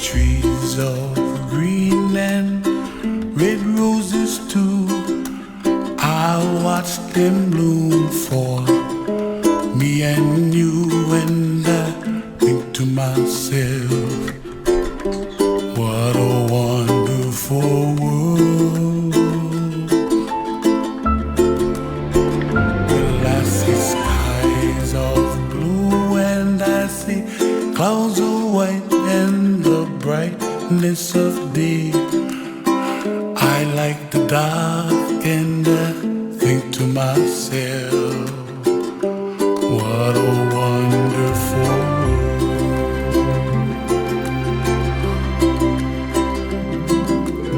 Trees of green and red roses too. I watch them bloom for me and you, and I think to myself, what a wonderful world. Well, I see skies of blue and I see clouds of white and the brightness of day. I like the dark and I think to myself, what a wonderful world.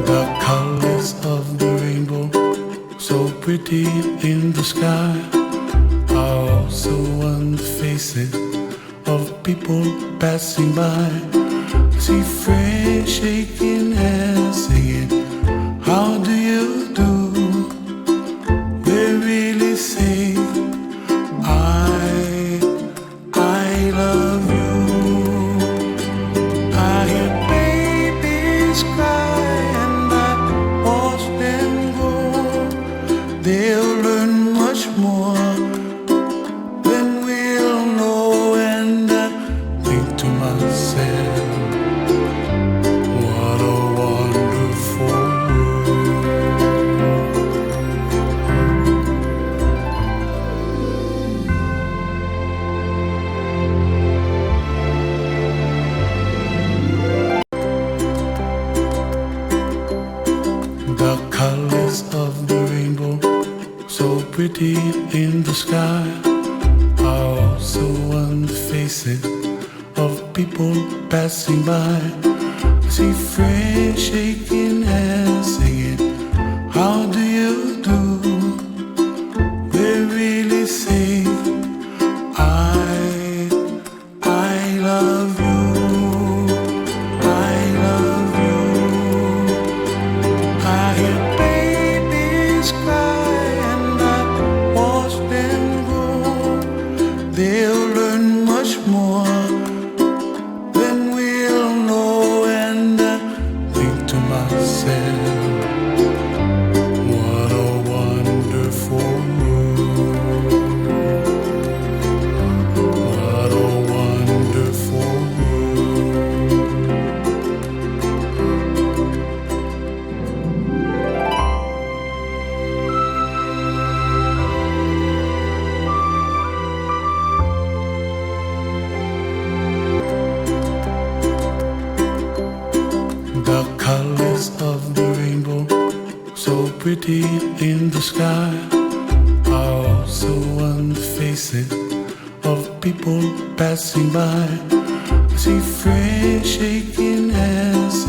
The colors of the rainbow, so pretty in the sky, are also on the faces of people passing by. See friends shaking hands, singing, how do you do? They really say, I love you. I hear babies cry and I watch them grow. They'll learn much more than we'll know, and I think to myself, what a wonderful world. The colors of the rainbow, so pretty in the sky, are also on the faces of people passing by. See friends shaking hands, singing, how do you do? They really say, I love you. I love you. I hear babies cry and I watch them grow. They'll learn much more than we'll know, and I think to myself, what a wonderful world. What a wonderful world. The colors of the rainbow, so pretty in the sky, are also on the faces of people passing by. See friends shaking hands,